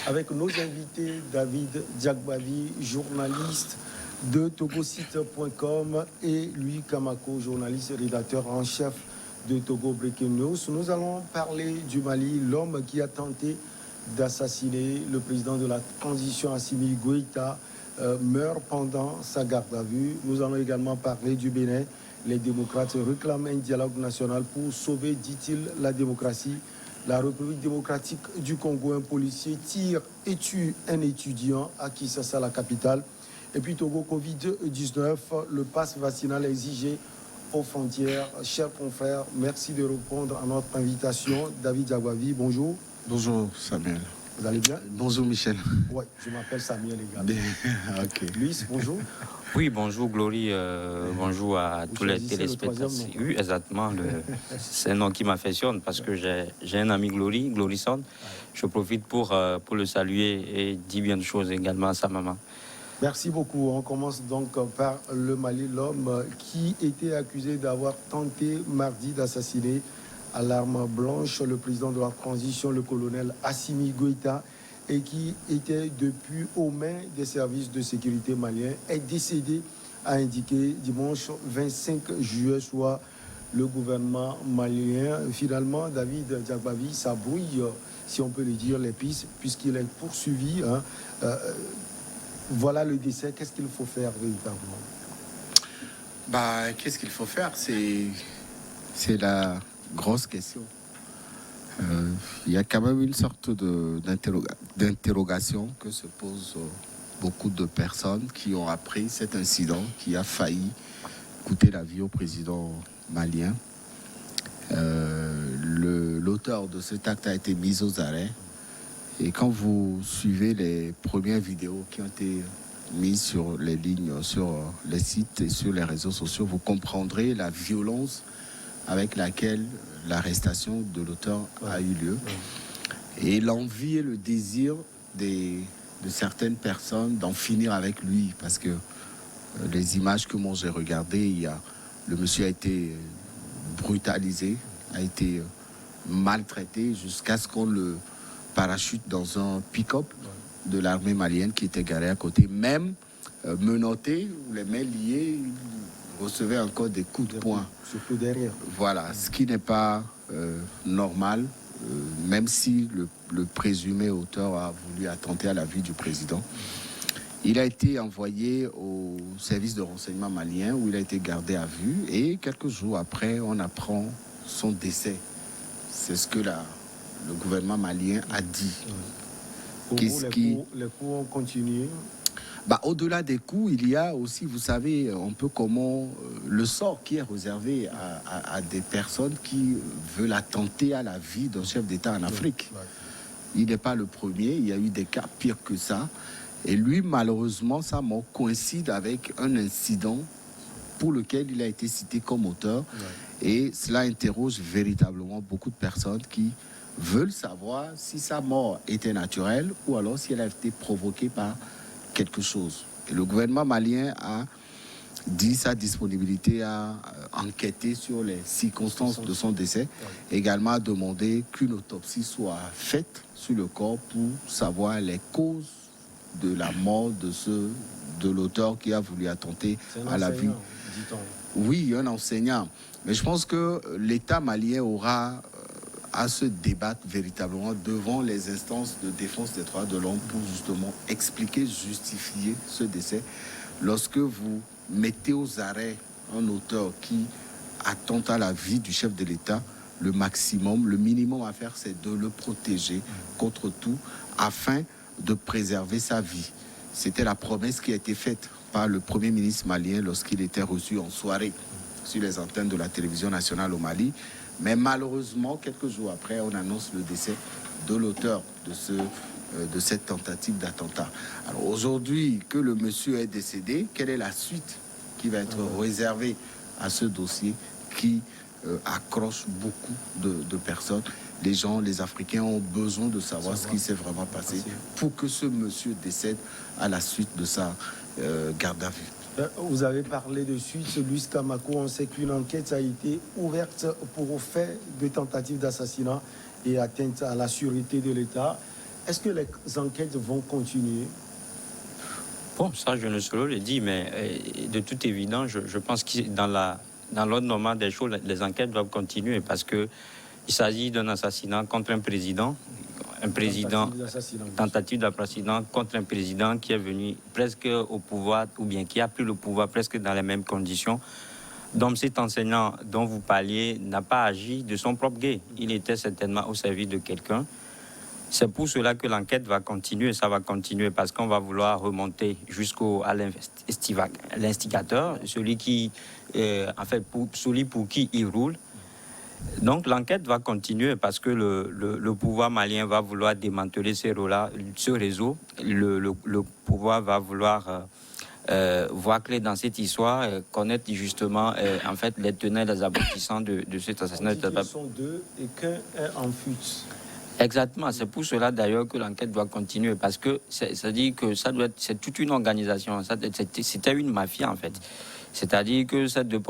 avec nos invités, David Diakbavi, journaliste de togosite.com, et Louis Kamako, journaliste et rédacteur en chef de Togo Breaking News. Nous allons parler du Mali, l'homme qui a tenté d'assassiner le président de la transition, Assimi Goïta, meurt pendant sa garde à vue. Nous allons également parler du Bénin. Les démocrates réclament un dialogue national pour sauver, dit-il, la démocratie. La République démocratique du Congo, un policier tire et tue un étudiant à Kinshasa, la capitale. Et puis Togo, Covid-19, le pass vaccinal exigé aux frontières. Chers confrères, merci de répondre à notre invitation. David Diakbavi, bonjour. Bonjour Samuel. Vous allez bien? Bonjour Michel. Oui, je m'appelle Samuel également. Ok. Luis, bonjour. Oui, bonjour Glory, bonjour à tous les téléspectateurs. Oui, exactement. C'est un nom qui m'affectionne parce que j'ai un ami Glory Son. Je profite pour le saluer et dire bien de choses également à sa maman. Merci beaucoup. On commence donc par le Mali, l'homme qui était accusé d'avoir tenté mardi d'assassiner à l'arme blanche le président de la transition, le colonel Assimi Goïta, et qui était depuis aux mains des services de sécurité maliens, est décédé, a indiqué dimanche 25 juillet, soit le gouvernement malien. Finalement, David Diakbavi, ça brouille, si on peut le dire, les pistes, puisqu'il est poursuivi. Voilà le décès. Qu'est-ce qu'il faut faire véritablement? Qu'est-ce qu'il faut faire? C'est la grosse question. Il y a quand même une sorte d'interrogation que se posent beaucoup de personnes qui ont appris cet incident qui a failli coûter la vie au président malien. L'auteur de cet acte a été mis aux arrêts. Et quand vous suivez les premières vidéos qui ont été mises sur les lignes, sur les sites et sur les réseaux sociaux, vous comprendrez la violence avec laquelle l'arrestation de l'auteur a eu lieu. Et l'envie et le désir de certaines personnes d'en finir avec lui. Parce que les images que moi j'ai regardées, le monsieur a été brutalisé, a été maltraité jusqu'à ce qu'on le parachute dans un pick-up de l'armée malienne qui était garé à côté. Même menotté, les mains liées, il recevait encore des coups de poing. Surtout derrière. Voilà, ce qui n'est pas normal, même si le présumé auteur a voulu attenter à la vie du président. Il a été envoyé au service de renseignement malien où il a été gardé à vue et quelques jours après, on apprend son décès. C'est ce que le gouvernement malien a dit. Pour vous, les coups ont continué? Au-delà des coups, il y a aussi, vous savez, un peu comment le sort qui est réservé à des personnes qui veulent attenter à la vie d'un chef d'État en Afrique. Il n'est pas le premier, il y a eu des cas pires que ça. Et lui, malheureusement, sa mort coïncide avec un incident pour lequel il a été cité comme auteur. Et cela interroge véritablement beaucoup de personnes qui veulent savoir si sa mort était naturelle ou alors si elle a été provoquée par quelque chose. Et le gouvernement malien a dit sa disponibilité à enquêter sur les circonstances de son décès, également a demandé qu'une autopsie soit faite sur le corps pour savoir les causes de la mort de l'auteur qui a voulu attenter à la vie. Oui, un enseignant. Mais je pense que l'État malien aura à se débattre véritablement devant les instances de défense des droits de l'homme pour justement expliquer, justifier ce décès. Lorsque vous mettez aux arrêts un auteur qui attente à la vie du chef de l'État, le minimum à faire, c'est de le protéger contre tout afin de préserver sa vie. C'était la promesse qui a été faite par le Premier ministre malien lorsqu'il était reçu en soirée sur les antennes de la télévision nationale au Mali. Mais malheureusement, quelques jours après, on annonce le décès de l'auteur de cette tentative d'attentat. Alors aujourd'hui, que le monsieur est décédé, quelle est la suite qui va être réservée à ce dossier qui accroche beaucoup de personnes? Les gens, les Africains ont besoin de savoir ce qui s'est vraiment passé pour que ce monsieur décède à la suite de sa garde à vue. Vous avez parlé de suite, Louis Kamako. On sait qu'une enquête a été ouverte pour fait de tentative d'assassinat et atteinte à la sûreté de l'État. est-ce que les enquêtes vont continuer? Bon, ça, je ne saurais le dire, mais de toute évidence, je pense que dans l'ordre normal des choses, les enquêtes doivent continuer parce qu'il s'agit d'un assassinat contre un président, tentative d'assassinat contre un président qui est venu presque au pouvoir, ou bien qui a pris le pouvoir presque dans les mêmes conditions. Donc cet enseignant dont vous parliez n'a pas agi de son propre gré. Il était certainement au service de quelqu'un. C'est pour cela que l'enquête va continuer, ça va continuer parce qu'on va vouloir remonter jusqu'à l'instigateur, celui qui, celui pour qui il roule. Donc l'enquête va continuer parce que le pouvoir malien va vouloir démanteler ce réseau. Le pouvoir va vouloir voir clair dans cette histoire, connaître justement en fait les tenants et les aboutissants de cet assassinat. Ils sont deux et qu'un est en fuite. Exactement, c'est pour cela d'ailleurs que l'enquête doit continuer parce que c'est-à-dire que c'est toute une organisation, c'était une mafia en fait. C'est-à-dire que ces deux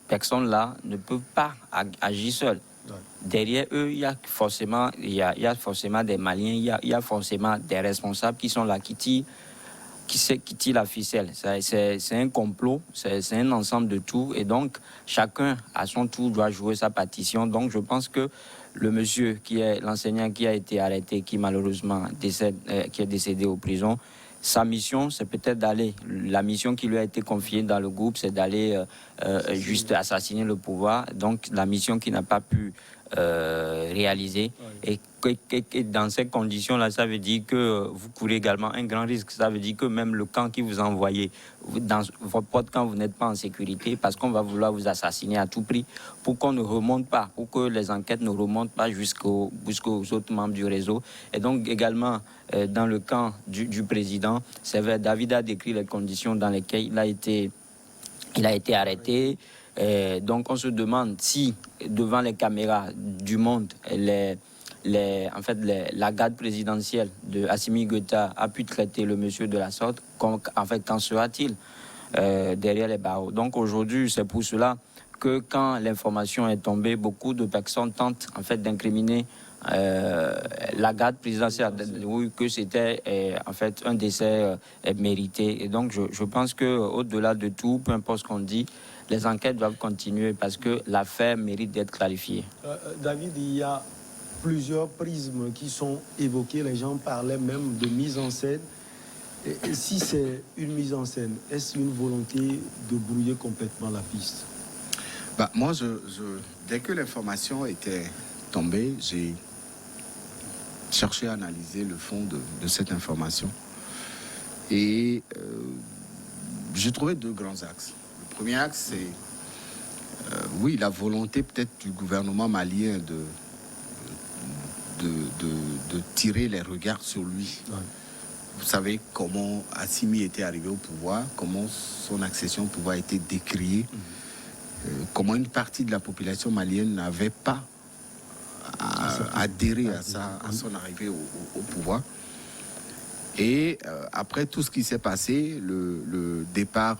personnes-là ne peuvent pas agir seules. Ouais. Derrière eux, il y a forcément des Maliens, il y a forcément des responsables qui sont là, qui tirent la ficelle. C'est un complot, c'est un ensemble de tout. Et donc, chacun, à son tour, doit jouer sa partition. Donc, je pense que le monsieur, qui est l'enseignant qui a été arrêté, qui malheureusement qui est décédé aux prisons, sa mission, c'est peut-être la mission qui lui a été confiée dans le groupe, c'est d'aller juste assassiner le pouvoir. Donc, la mission qu'il n'a pas pu réaliser. Ouais. Et dans ces conditions-là, ça veut dire que vous courez également un grand risque. Ça veut dire que même le camp qui vous a envoyé, dans votre propre camp, vous n'êtes pas en sécurité parce qu'on va vouloir vous assassiner à tout prix pour qu'on ne remonte pas, pour que les enquêtes ne remontent pas jusqu'aux autres membres du réseau. Et donc également, dans le camp du président, c'est vrai, David a décrit les conditions dans lesquelles il a été arrêté. Donc on se demande si, devant les caméras du monde, la garde présidentielle de Assimi Goïta a pu traiter le monsieur de la sorte, qu'en sera-t-il derrière les barreaux? Donc aujourd'hui, c'est pour cela que quand l'information est tombée, beaucoup de personnes tentent en fait d'incriminer la garde présidentielle, oui, que c'était en fait un décès mérité. Et donc je pense que au-delà de tout, peu importe ce qu'on dit, les enquêtes doivent continuer parce que l'affaire mérite d'être clarifiée. David, il y a plusieurs prismes qui sont évoqués. Les gens parlaient même de mise en scène. Et si c'est une mise en scène, est-ce une volonté de brouiller complètement la piste? Moi, dès que l'information était tombée, j'ai cherché à analyser le fond de cette information. Et j'ai trouvé deux grands axes. Le premier axe, c'est oui, la volonté peut-être du gouvernement malien de tirer les regards sur lui. Ouais. Vous savez comment Assimi était arrivé au pouvoir, comment son accession au pouvoir a été décriée, comment une partie de la population malienne n'avait pas adhéré à son arrivée au pouvoir. Et après tout ce qui s'est passé, le départ,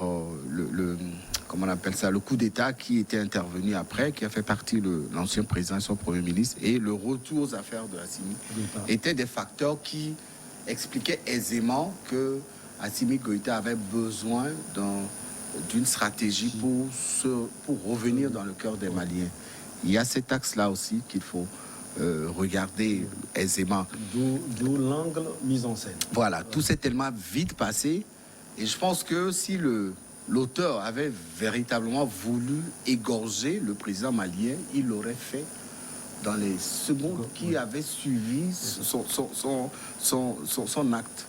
comment on appelle ça, le coup d'État qui était intervenu après, qui a fait partie de l'ancien président et son premier ministre, et le retour aux affaires de Assimi, étaient des facteurs qui expliquaient aisément que Assimi Goïta avait besoin d'une stratégie pour revenir dans le cœur des Maliens. Il y a cet axe-là aussi qu'il faut regarder aisément. D'où l'angle mise en scène. Voilà, tout s'est tellement vite passé, et je pense que si l'auteur avait véritablement voulu égorger le président malien, il l'aurait fait dans les secondes qui avaient suivi son acte.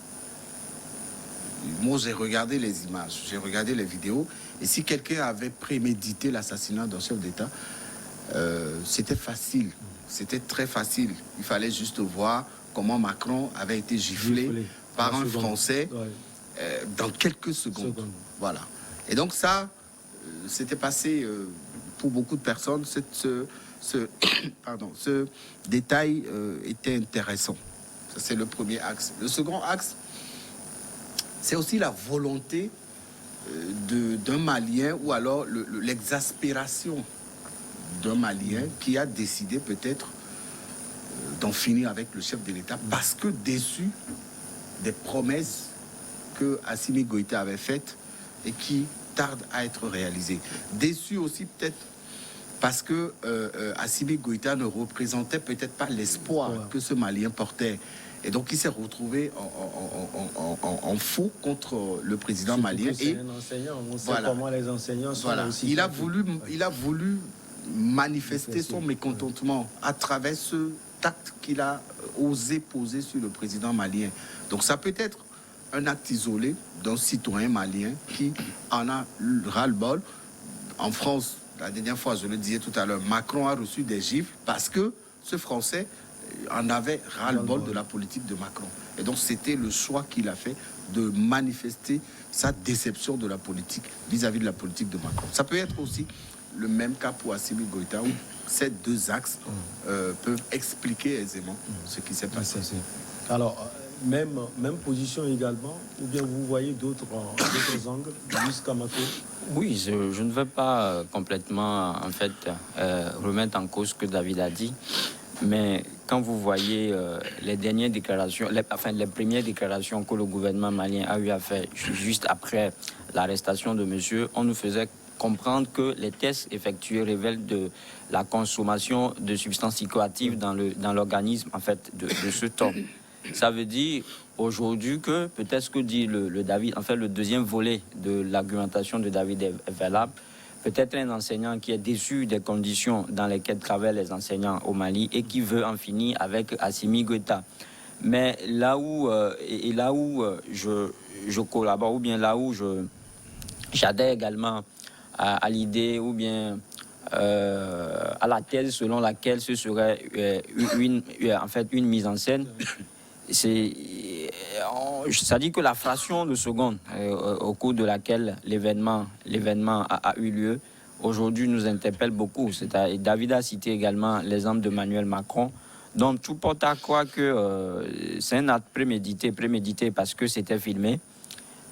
Moi, j'ai regardé les images, j'ai regardé les vidéos, et si quelqu'un avait prémédité l'assassinat d'un chef d'État, c'était facile, c'était très facile. Il fallait juste voir comment Macron avait été giflé par un Français dans quelques secondes. Voilà. Et donc ça, c'était passé pour beaucoup de personnes. Ce détail était intéressant. Ça, c'est le premier axe. Le second axe, c'est aussi la volonté d'un Malien, ou alors l'exaspération d'un Malien qui a décidé peut-être d'en finir avec le chef de l'État parce que déçu des promesses que Assimi Goïta avait faites et qui tardent à être réalisées. Déçu aussi peut-être parce que Assimi Goïta ne représentait peut-être pas l'espoir que ce Malien portait. Et donc il s'est retrouvé en faux contre le président malien. Et un enseignant, on sait comment les enseignants sont aussi... Il a voulu manifester son mécontentement à travers ce acte qu'il a osé poser sur le président malien. Donc ça peut être un acte isolé d'un citoyen malien qui en a ras-le-bol. En France, la dernière fois, je le disais tout à l'heure, Macron a reçu des gifles parce que ce Français en avait ras-le-bol de la politique de Macron. Et donc c'était le choix qu'il a fait de manifester sa déception de la politique vis-à-vis de la politique de Macron. Ça peut être aussi le même cas pour Assimi Goïta où ces deux axes peuvent expliquer aisément ce qui s'est passé. Alors, même position également, ou bien vous voyez d'autres angles, Luis Camacho? Oui, je ne veux pas complètement en fait remettre en cause ce que David a dit, mais quand vous voyez les dernières déclarations, les premières déclarations que le gouvernement malien a eu à faire juste après l'arrestation de monsieur, on nous faisait comprendre que les tests effectués révèlent de la consommation de substances psychoactives dans l'organisme en fait de cet homme. Ça veut dire aujourd'hui que peut-être ce que dit le David, en fait le deuxième volet de l'argumentation de David est valable. Peut-être un enseignant qui est déçu des conditions dans lesquelles travaillent les enseignants au Mali et qui veut en finir avec Assimi Goïta. Mais là où je collabore, ou bien là où j'adhère également à l'idée ou bien à la thèse selon laquelle ce serait une mise en scène. Ça dit que la fraction de seconde au cours de laquelle l'événement a eu lieu, aujourd'hui nous interpelle beaucoup. David a cité également l'exemple de Emmanuel Macron. Donc tout porte à croire que c'est un acte prémédité parce que c'était filmé.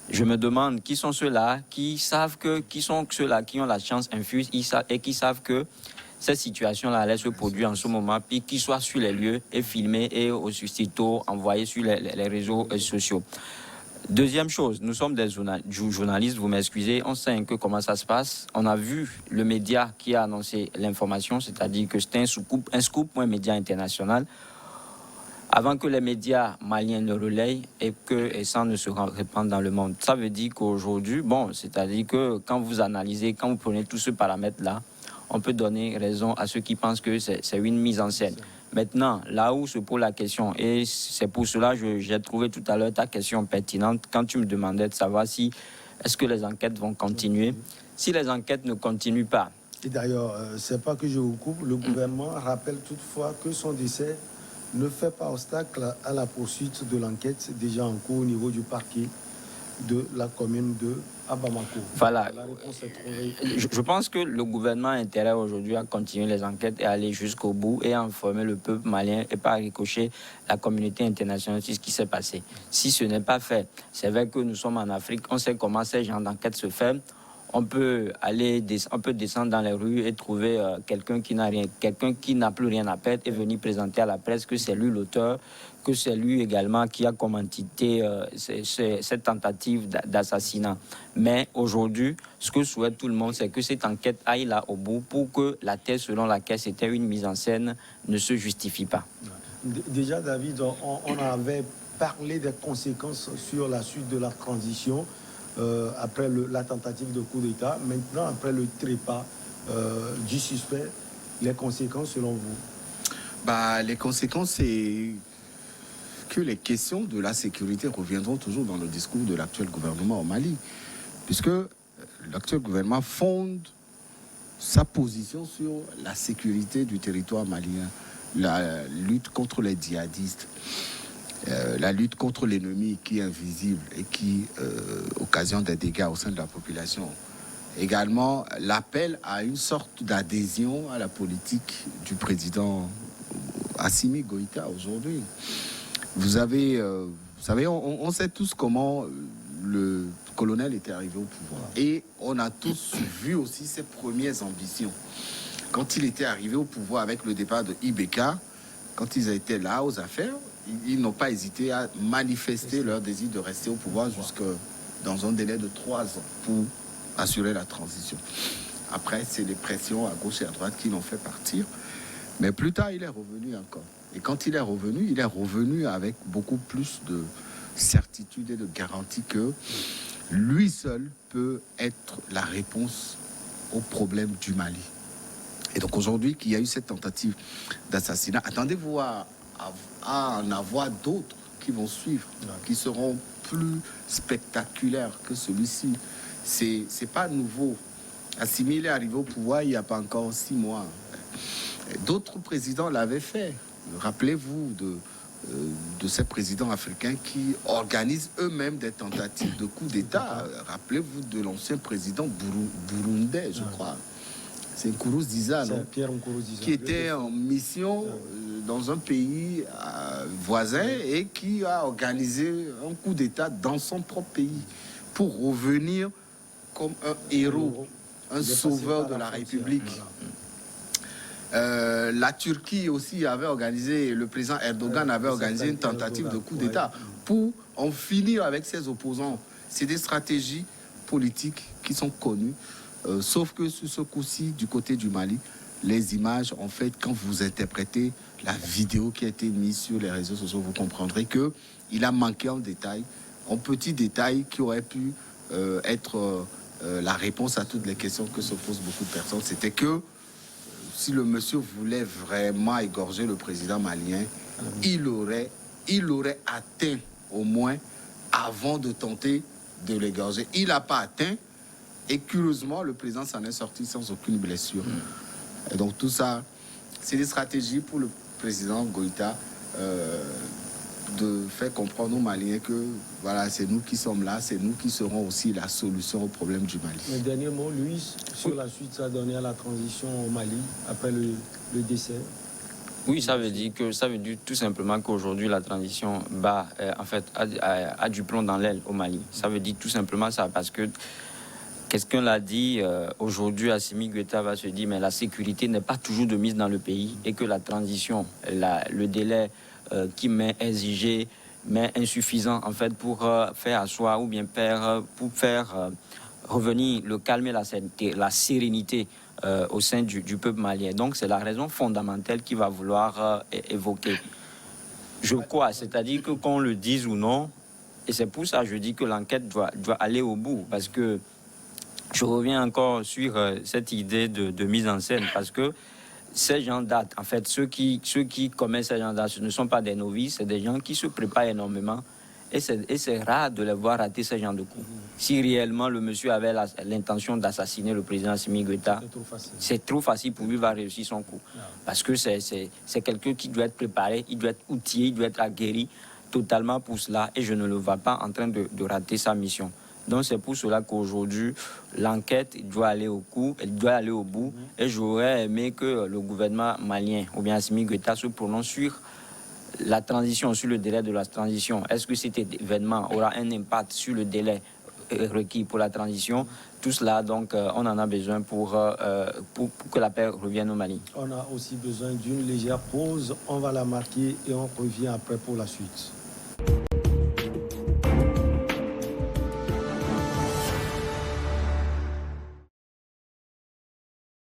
Je me demande qui sont ceux-là qui sont ceux-là qui ont la chance infuse et qui savent que cette situation-là allait se produire en ce moment, puis qu'ils soient sur les lieux et filmés et aussitôt envoyés sur les réseaux sociaux. Deuxième chose, nous sommes des journalistes, vous m'excusez, on sait un peu comment ça se passe. On a vu le média qui a annoncé l'information, c'est-à-dire que c'était un scoop pour un média international. Avant que les médias maliens ne relayent et que ça ne se répande dans le monde. Ça veut dire qu'aujourd'hui, c'est-à-dire que quand vous analysez, quand vous prenez tous ces paramètres-là, on peut donner raison à ceux qui pensent que c'est une mise en scène. Maintenant, là où se pose la question, et c'est pour cela que j'ai trouvé tout à l'heure ta question pertinente, quand tu me demandais de savoir est-ce que les enquêtes vont continuer. Si les enquêtes ne continuent pas. Et d'ailleurs, c'est pas que je vous coupe, le gouvernement rappelle toutefois que son décès ne fait pas obstacle à la poursuite de l'enquête déjà en cours au niveau du parquet de la commune de Bamako. Voilà. La réponse est trouvée. Je pense que le gouvernement a intérêt aujourd'hui à continuer les enquêtes et aller jusqu'au bout et à informer le peuple malien et pas ricocher la communauté internationale sur ce qui s'est passé. Si ce n'est pas fait, c'est vrai que nous sommes en Afrique, on sait comment ces genres d'enquêtes se font. On peut descendre dans les rues et trouver quelqu'un qui n'a plus rien à perdre et venir présenter à la presse que c'est lui l'auteur, que c'est lui également qui a commandité cette tentative d'assassinat. Mais aujourd'hui, ce que souhaite tout le monde, c'est que cette enquête aille là au bout pour que la thèse selon laquelle c'était une mise en scène ne se justifie pas. Déjà, David, on avait parlé des conséquences sur la suite de la transition. Après la tentative de coup d'État, maintenant après le trépas du suspect, les conséquences selon vous? Les conséquences, c'est que les questions de la sécurité reviendront toujours dans le discours de l'actuel gouvernement au Mali, puisque l'actuel gouvernement fonde sa position sur la sécurité du territoire malien, la lutte contre les djihadistes, la lutte contre l'ennemi qui est invisible et qui occasionne des dégâts au sein de la population. Également, l'appel à une sorte d'adhésion à la politique du président Assimi Goïta aujourd'hui. Vous savez, on sait tous comment le colonel était arrivé au pouvoir. Et on a tous vu aussi ses premières ambitions. Quand il était arrivé au pouvoir avec le départ de Ibeka, quand ils étaient là aux affaires, ils n'ont pas hésité à manifester leur désir de rester au pouvoir jusque dans un délai de 3 ans pour assurer la transition. Après, c'est les pressions à gauche et à droite qui l'ont fait partir. Mais plus tard, il est revenu encore. Et quand il est revenu avec beaucoup plus de certitude et de garantie que lui seul peut être la réponse au problème du Mali. Et donc aujourd'hui, qu'il y a eu cette tentative d'assassinat, attendez-vous à en avoir d'autres qui vont suivre, qui seront plus spectaculaires que celui-ci. C'est pas nouveau. Assimi est arrivé au pouvoir il n'y a pas encore 6 mois. D'autres présidents l'avaient fait. Rappelez-vous de ces présidents africains qui organisent eux-mêmes des tentatives de coup d'État. Rappelez-vous de l'ancien président burundais, je crois. C'est Nkurunziza, non? Qui était en mission dans un pays voisin et qui a organisé un coup d'État dans son propre pays pour revenir comme un héros, un sauveur de la République. La Turquie aussi avait organisé, le président Erdogan avait organisé une tentative de coup d'État pour en finir avec ses opposants. C'est des stratégies politiques qui sont connues, sauf que sur ce coup-ci, du côté du Mali, les images, en fait, quand vous interprétez la vidéo qui a été mise sur les réseaux sociaux, vous comprendrez qu'il a manqué en détail, en petits détails qui auraient pu être la réponse à toutes les questions que se posent beaucoup de personnes. C'était que si le monsieur voulait vraiment égorger le président malien, il aurait atteint au moins avant de tenter de l'égorger. Il n'a pas atteint et curieusement, le président s'en est sorti sans aucune blessure. Et donc tout ça, c'est des stratégies pour le président Goïta de faire comprendre aux Maliens que voilà, c'est nous qui sommes là, c'est nous qui serons aussi la solution au problème du Mali. Le dernier mot, Louis, sur la suite, ça a donné à la transition au Mali après le décès. Oui, ça veut dire tout simplement qu'aujourd'hui la transition a du plomb dans l'aile au Mali. Ça veut dire tout simplement ça parce que quelqu'un l'a dit, aujourd'hui Assimi Goïta va se dire mais la sécurité n'est pas toujours de mise dans le pays et que la transition, le délai qui m'est exigé, mais insuffisant en fait pour faire asseoir ou bien pour faire revenir le calme et la sérénité au sein du peuple malien. Donc c'est la raison fondamentale qu'il va vouloir évoquer. Je crois, c'est-à-dire que qu'on le dise ou non, et c'est pour ça que je dis que l'enquête doit aller au bout, parce que je reviens encore sur cette idée de mise en scène, parce que ces gens datent. En fait, ceux qui commettent ces gens datent, ce ne sont pas des novices, c'est des gens qui se préparent énormément. Et c'est rare de les voir rater ce genre de coups. Si réellement le monsieur avait l'intention d'assassiner le président Assimi Goïta, c'est trop facile pour lui de réussir son coup. Parce que c'est quelqu'un qui doit être préparé, il doit être outillé, il doit être aguerri totalement pour cela. Et je ne le vois pas en train de rater sa mission. Donc c'est pour cela qu'aujourd'hui, l'enquête doit aller au bout. Et j'aurais aimé que le gouvernement malien, ou bien Assimi Goïta, se prononce sur la transition, sur le délai de la transition. Est-ce que cet événement aura un impact sur le délai requis pour la transition? Tout cela, donc, on en a besoin pour que la paix revienne au Mali. On a aussi besoin d'une légère pause. On va la marquer et on revient après pour la suite.